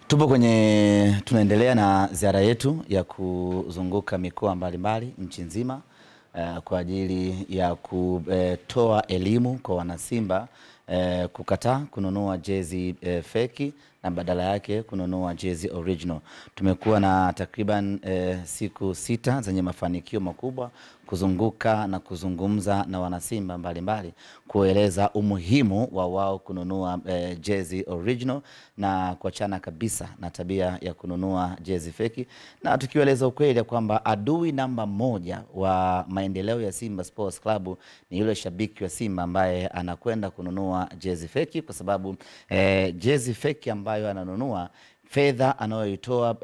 Tunaendelea na ziara yetu ya kuzunguka mikoa mbalimbali nchi nzima kwa ajili ya kutoa elimu kwa wanasimba kukataa kununua jezi feki na badala yake kununua jezi original. Tumekuwa na takriban siku 6 zenye mafanikio makubwa kuzunguka na kuzungumza na wanasimba mbalimbali kueleza umuhimu wa wao kununua jezi original na kuachana kabisa na tabia ya kununua jezi feki, na tukieleza ukweli kwamba adui namba 1 wa maendeleo ya Simba Sports Club ni yule shabiki wa Simba ambaye anakwenda kununua jezi feki, kwa sababu jezi feki ambayo ananunua, fedha anayoitoa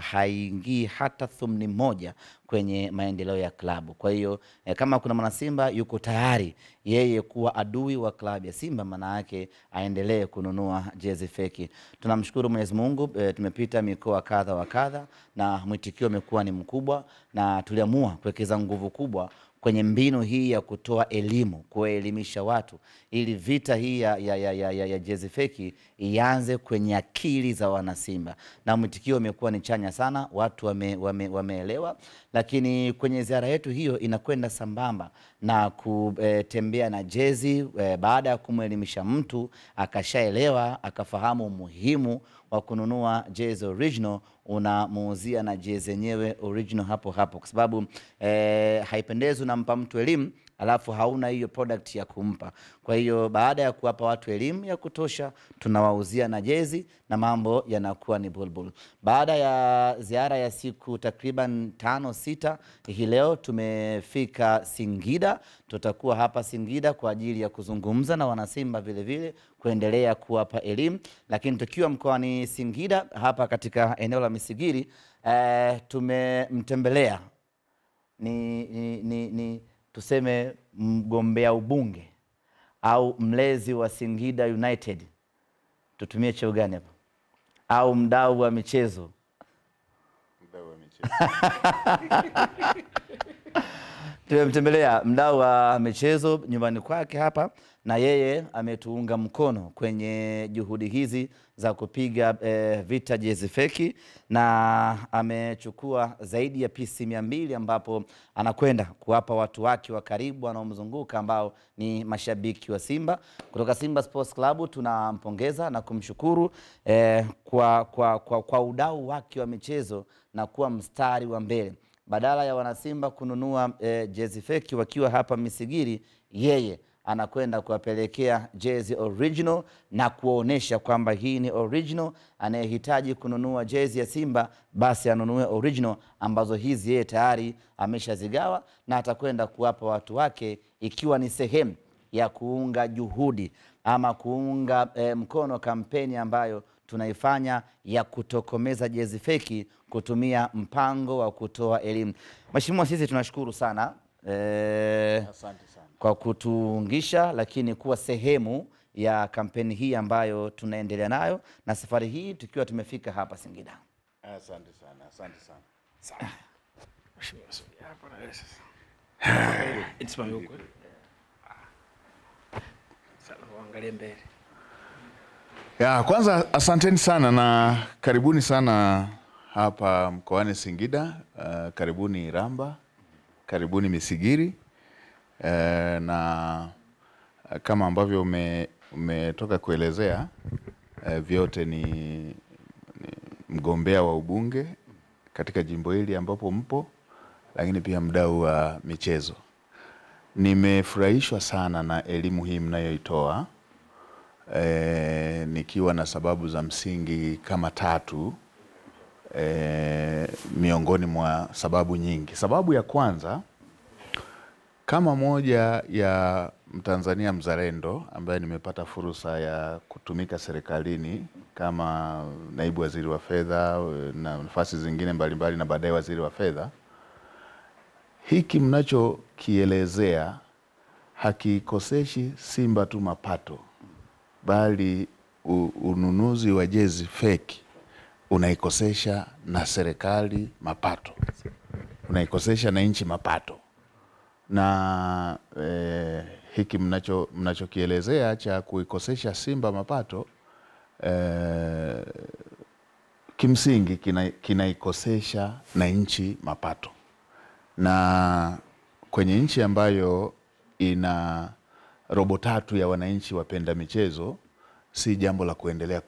haingii hata thumni moja kwenye maendeleo ya klabu. Kwa hiyo kama kuna mwana Simba yuko tayari yeye kuwa adui wa klabu ya Simba, maana yake aendelee kununua jezi feki. Tunamshukuru Mwenyezi Mungu, tumepita mikoa kadha wa kadha na mwitikio umekuwa ni mkubwa, na tuliamua kuwekeza nguvu kubwa kwenye mbinu hii ya kutoa elimu, kuelimisha watu ili vita hii ya jezi feki ianze kwenye akili za wanasimba, na mwitikio umekuwa ni chanya sana, watu wameelewa. Lakini kwenye ziara yetu hiyo inakwenda sambamba na kutembea na jezi. Baada ya kumwelimisha mtu akashaelewa, akafahamu umuhimu wa kununua jezi original, unamuuzia na jezi yenyewe original hapo hapo, kwa sababu haipendezi unampa mtu elimu alafu hauna hiyo product ya kumpa. Kwa hiyo baada ya kuwapa watu elimu ya kutosha, tunawauzia na jezi na mambo yanakuwa ni bulbul. Baada ya ziara ya siku takriban 5-6, hii leo tumefika Singida. Tutakuwa hapa Singida kwa ajili ya kuzungumza na wanasimba vile vile, kuendelea kuwapa elimu. Lakini tukiwa mkoani Singida hapa katika eneo la Misigiri, tumemtembelea ni tuseme mgombea ubunge au mlezi wa Singida United, tutumie cheo gani hapa, au mdau wa michezo? Mdau wa michezo. Tumemtembelea mdau wa michezo nyumbani kwake hapa, na yeye ametuunga mkono kwenye juhudi hizi za kupiga vita jezi feki, na amechukua zaidi ya pisi 200 ambapo anakwenda kuwapa watu wake wa karibu wanaomzunguka ambao ni mashabiki wa Simba. Kutoka Simba Sports Club tunampongeza na kumshukuru kwa udau wake wa michezo na kuwa mstari wa mbele. Badala ya wanasimba kununua jezi feki wakiwa hapa Misigiri, yeye anakwenda kuwapelekea jezi original na kuonesha kwamba hii ni original. Anayehitaji kununua jezi ya Simba basi anunue original, ambazo hizi yeye tayari ameshazigawa na atakwenda kuwapa watu wake, ikiwa ni sehemu ya kuunga juhudi ama kuunga mkono kampeni ambayo tunaifanya ya kutokomeza jezi feki kutumia mpango wa kutoa elimu. Mheshimiwa, sisi tunashukuru sana Asante sana kwa kutuungisha, lakini kuwa sehemu ya kampeni hii ambayo tunaendelea nayo, na safari hii tukiwa tumefika hapa Singida. Asante sana, asante sana. Ya, kwanza asanteni sana na karibuni sana hapa mkoani Singida. Karibuni Ramba, karibuni Misigiri. Na kama ambavyo umetoka kuelezea, vyote ni mgombea wa ubunge katika jimbo hili ambapo mpo, lakini pia mdau wa michezo. Nimefurahishwa sana na elimu hii mnayoitoa, nikiwa na sababu za msingi kama 3 miongoni mwa sababu nyingi. Sababu ya kwanza, kama moja ya Mtanzania mzalendo ambaye nimepata fursa ya kutumika serikalini kama naibu waziri wa fedha na nafasi zingine mbalimbali na baadaye waziri wa fedha, hiki mnachokielezea hakikoseshi Simba tu mapato, bali ununuzi wa jezi feki unaikosesha na serikali mapato, unaikosesha na nchi mapato. Na hiki mnachokielezea cha kuikosesha Simba mapato, kimsingi kinaikosesha na nchi mapato, na kwenye nchi ambayo ina 3/4 ya wananchi wapenda michezo, si jambo la kuendelea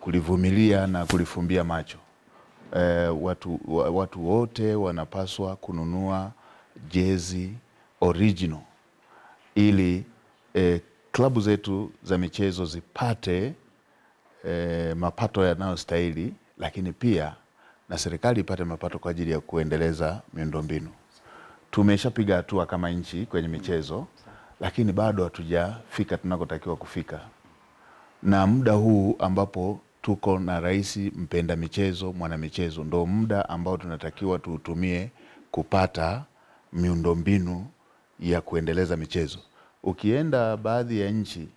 kulivumilia na kulifumbia macho. Watu wote wanapaswa kununua jezi original ili klabu zetu za michezo zipate mapato yanayostahili, lakini pia na serikali ipate mapato kwa ajili ya kuendeleza miundombinu. Tumeshapiga hatua kama nchi kwenye michezo, lakini bado hatujafika tunakotakiwa kufika. Na muda huu ambapo tuko na rais mpenda michezo, mwana michezo, ndo muda ambao tunatakiwa tuutumie kupata miundombinu ya kuendeleza michezo. Ukienda baadhi ya nchi,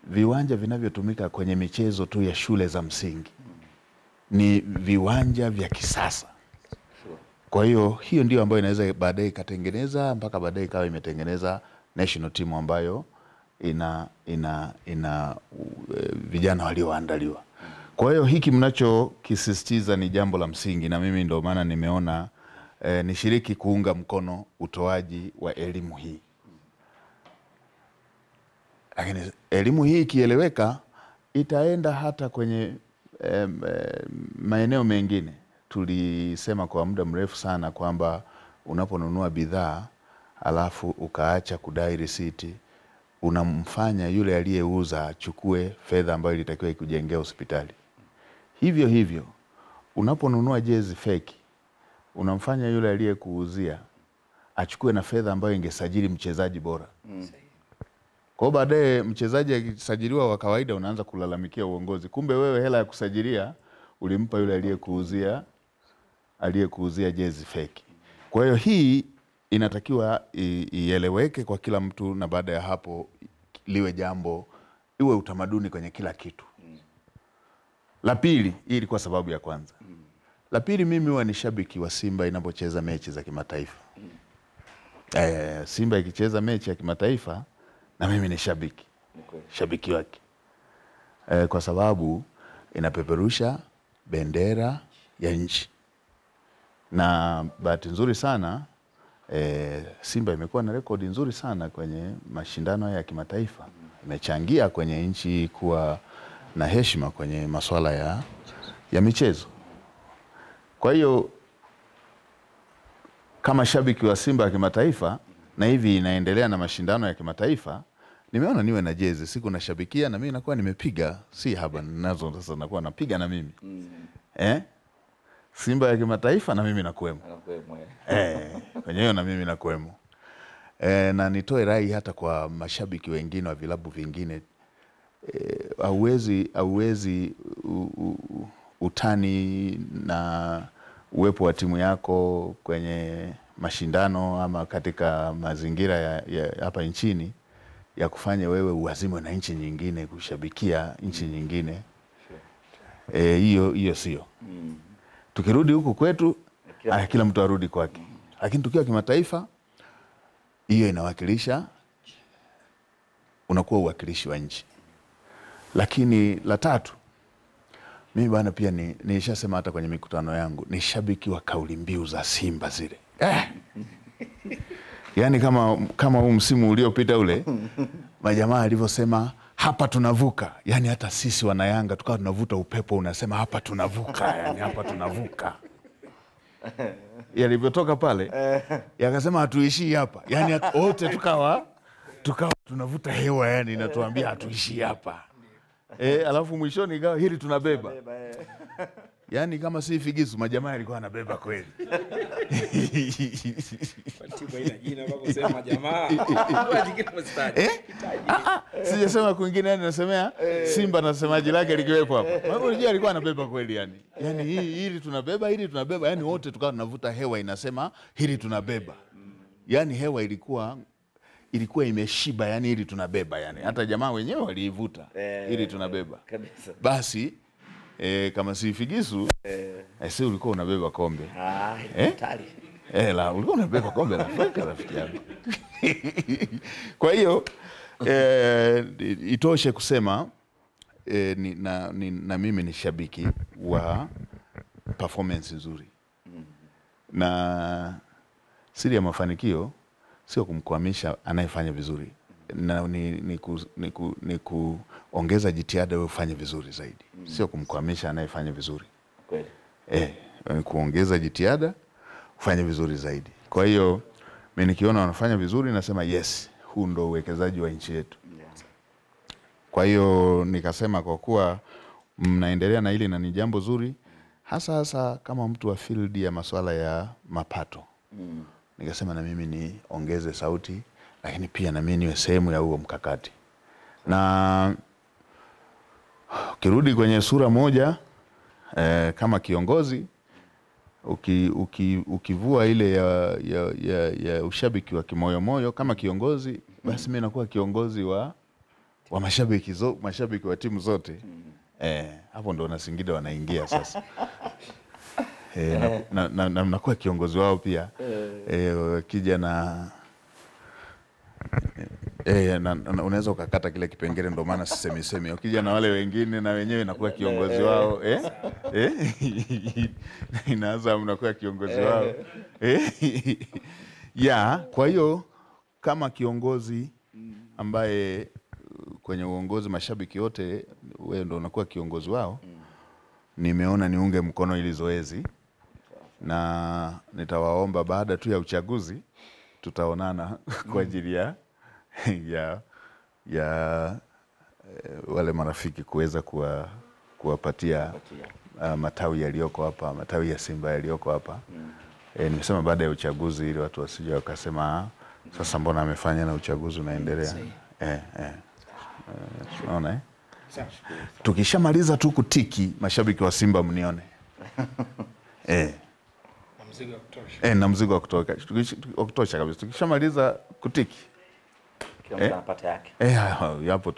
viwanja vinavyotumika kwenye michezo tu ya shule za msingi ni viwanja vya kisasa. Kwa hiyo ndio ambayo inaweza baadaye ikatengeneza mpaka baadaye ikawa imetengeneza national team ambayo ina vijana walioandaliwa. Kwa hiyo hiki mnachokisisitiza ni jambo la msingi, na mimi ndio maana nimeona nishiriki kuunga mkono utoaji wa elimu hii. Lakini elimu hii ikieleweka itaenda hata kwenye maeneo mengine. Tulisema kwa muda mrefu sana kwamba unaponunua bidhaa alafu ukaacha kudai risiti, unamfanya yule aliyeuza achukue fedha ambayo ilitakiwa ikujengea hospitali. Hivyo unaponunua jezi feki, unamfanya yule aliyekuuzia achukue na fedha ambayo ingesajili mchezaji bora. Kwa baadaye mchezaji akisajiliwa wa kawaida unaanza kulalamikia uongozi. Kumbe wewe hela ya kusajilia ulimpa yule aliyekuuzia jezi feki. Kwa hiyo hii inatakiwa ieleweke kwa kila mtu, na baada ya hapo liwe jambo, iwe utamaduni kwenye kila kitu. La pili, hii ilikuwa sababu ya kwanza. La pili, mimi huwa ni shabiki wa Simba inapocheza mechi za kimataifa. Simba ikicheza mechi ya kimataifa na mimi ni shabiki wake. Kwa sababu inapeperusha bendera ya nchi. Na bahati nzuri sana Simba imekuwa na rekodi nzuri sana kwenye mashindano ya kimataifa. Imechangia kwenye nchi kuwa na heshima kwenye masuala ya michezo. Kwa hiyo kama shabiki wa Simba ya kimataifa, na hivi inaendelea na mashindano ya kimataifa, nimeona niwe na jezi, siku nashabikia na mimi nakuwa nimepiga, si haba nazo sasa nakuwa napiga na mimi. Simba ya kimataifa na mimi nakuwemo. Kwenye hiyo na mimi nakuwemo. Na nitoe rai hata kwa mashabiki wengine wa vilabu vingine, hauwezi utani na uwepo wa timu yako kwenye mashindano ama katika mazingira ya hapa nchini ya kufanya wewe uazimwe na nchi nyingine kushabikia nchi nyingine. Hiyo sio. Tukirudi huku kwetu, kila mtu arudi kwake. Lakini tukiwa kimataifa, hiyo inawakilisha, unakuwa uwakilishi wa nchi. Lakini la tatu, mimi bwana pia nilishasema hata kwenye mikutano yangu, ni shabiki wa kauli mbiu za Simba zile. Yaani kama huu msimu uliopita ule, majamaa alivyosema hapa tunavuka, yani hata sisi wana Yanga tukawa tunavuta upepo unasema hapa tunavuka, yani hapa tunavuka. Yalivyotoka pale, yakasema hatuishii hapa. Yani wote tukawa tunavuta hewa, yani inatuambia hatuishii hapa. Alafu mwishoni ikawa hili tunabeba. Yani kama si figisu, majamaa alikuwa anabeba kweli. Timu ina jina bako sema jamaa. Sijasema kwingine, yani nasemea Simba na semaji lake likiwepo hapa. Mambo unajua alikuwa anabeba kweli yani. Yani hili tunabeba, yani wote tukawa tunavuta hewa inasema hili tunabeba. Yani hewa ilikuwa imeshiba, yani hili tunabeba yani. Hata jamaa wenyewe waliivuta hili tunabeba. Basi kama si figisu, si ulikuwa unabeba kombe. Hatari. Ulikuwa unabeba kombe la Afrika rafiki yangu. Kwa hiyo itoshe kusema na mimi ni shabiki wa performance nzuri. Na siri ya mafanikio sio kumkwamisha anayefanya vizuri, na ni kuongeza jitihada wewe ufanye vizuri zaidi. Sio kumkwamisha anayefanya vizuri. Kweli. Kuongeza jitihada ufanye vizuri zaidi. Kwa hiyo mimi nikiona wanafanya vizuri nasema yes, huu ndo uwekezaji wa nchi yetu. Kwa hiyo nikasema kwa kuwa mnaendelea na hili na ni jambo zuri, hasa kama mtu wa field ya masuala ya mapato. Nikasema na mimi niongeze sauti, lakini pia na mimi niwe sehemu ya huo mkakati. Na ukirudi kwenye sura moja, kama kiongozi ukivua ile ya ushabiki wa kimoyo kama kiongozi, basi mimi nakuwa kiongozi wa mashabiki wa timu zote. Hapo ndo na Singida wanaingia sasa. Nakuwa kiongozi wao pia. Kija na unaweza ukakata kile kipengele, ndo maana sisemi. Ukija na wale wengine na wenyewe nakuwa kiongozi wao. Inaanza mnakuwa kiongozi wao. Kwa hiyo kama kiongozi ambaye kwenye uongozi mashabiki wote wewe ndo unakuwa kiongozi wao, nimeona niunge mkono ili zoezi, na nitawaomba baada tu ya uchaguzi tutaonana kwa ajili ya wale marafiki kuweza kuwapatia matawi yaliyoko hapa, matawi ya Simba yaliyoko hapa. Nimesema baada ya uchaguzi ili watu wasije wakasema sasa mbona amefanya na uchaguzi unaendelea. Unaona tukishamaliza tu kutiki, mashabiki wa Simba mnione. Na mzigo wa kutosha. Na mzigo wa kutosha kabisa. Tukishamaliza kutiki, kila mtu anapata yake. Hapo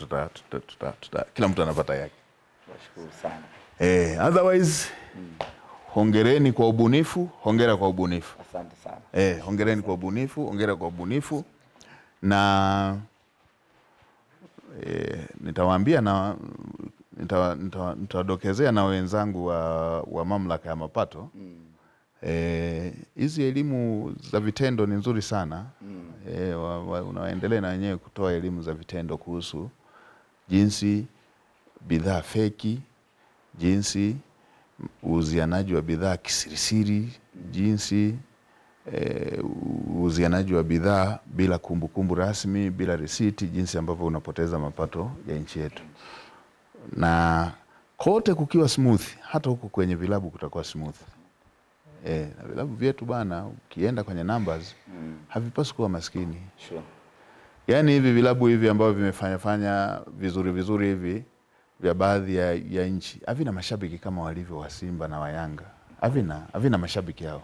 kila mtu anapata yake. Nashukuru sana. Otherwise hongereni kwa ubunifu, hongera kwa ubunifu. Asante sana. Hongereni kwa ubunifu, hongera kwa ubunifu. Na nitawaambia na nitawadokezea na wenzangu wa mamlaka ya mapato. Hizi elimu za vitendo ni nzuri sana. Unaendelea na wenyewe kutoa elimu za vitendo kuhusu jinsi bidhaa feki, jinsi uuzianaji wa bidhaa kisirisiri, jinsi uuzianaji wa bidhaa bila kumbukumbu rasmi, bila risiti, jinsi ambavyo unapoteza mapato ya nchi yetu. Na kote kukiwa smooth, hata huko kwenye vilabu kutakuwa smooth. Na vilabu vyetu bana, ukienda kwenye numbers havipaswi kuwa maskini. Sure. Yaani hivi vilabu hivi ambavyo vimefanya vizuri hivi vya baadhi ya nchi havina mashabiki kama walivyo wa Simba na wa Yanga. Havina mashabiki hao.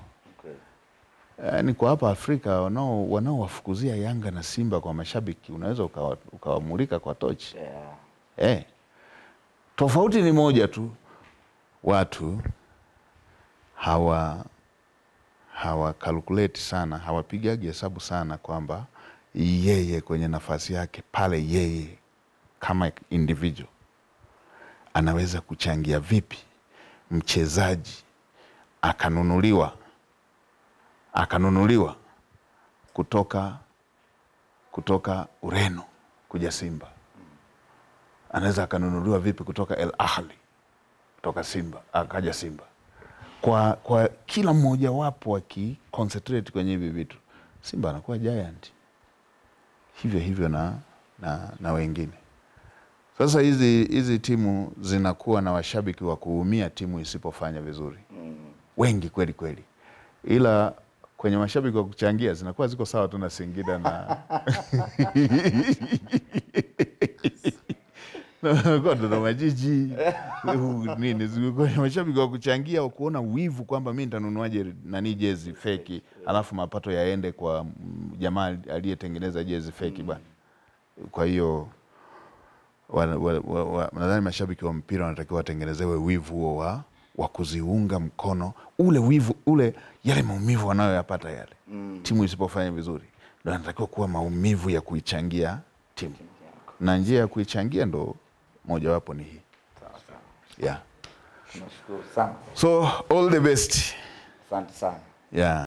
Ni kwa hapa Afrika wanaowafukuzia Yanga na Simba kwa mashabiki, unaweza ukawamulika kwa tochi. Tofauti ni moja tu, watu hawa calculate sana, hawapigagi hesabu sana kwamba yeye kwenye nafasi yake pale, yeye kama individual anaweza kuchangia vipi mchezaji akanunuliwa kutoka Ureno kuja Simba. Anaweza akanunuliwa vipi kutoka El Ahly kutoka Simba akaja Simba. Kwa kila mmoja wapo wakiconcentrate kwenye hivi vitu, Simba anakuwa giant. Hivyo na wengine. Sasa hizi timu zinakuwa na washabiki wa kuumia timu isipofanya vizuri. Wengi kweli. Ila kwenye mashabiki wa kuchangia zinakuwa ziko sawa tu na Singida na kwa ndo majiji nini. Kwenye mashabiki wa kuchangia kuona wivu kwamba mimi nitanunuaje jezi feki alafu mapato yaende kwa jamaa aliyetengeneza jezi feki bwana. Kwa hiyo nadhani mashabiki wa mpira wanatakiwa watengenezewe wivu huo wa kuziunga mkono ule wivu ule, yale maumivu wanayoyapata yale timu isipofanya vizuri, ndio anatakiwa kuwa maumivu ya kuichangia timu. Na njia ya kuichangia ndo moja wapo ni hii. Yeah. Tunashukuru sana. So all the best. Asante sana. Yeah.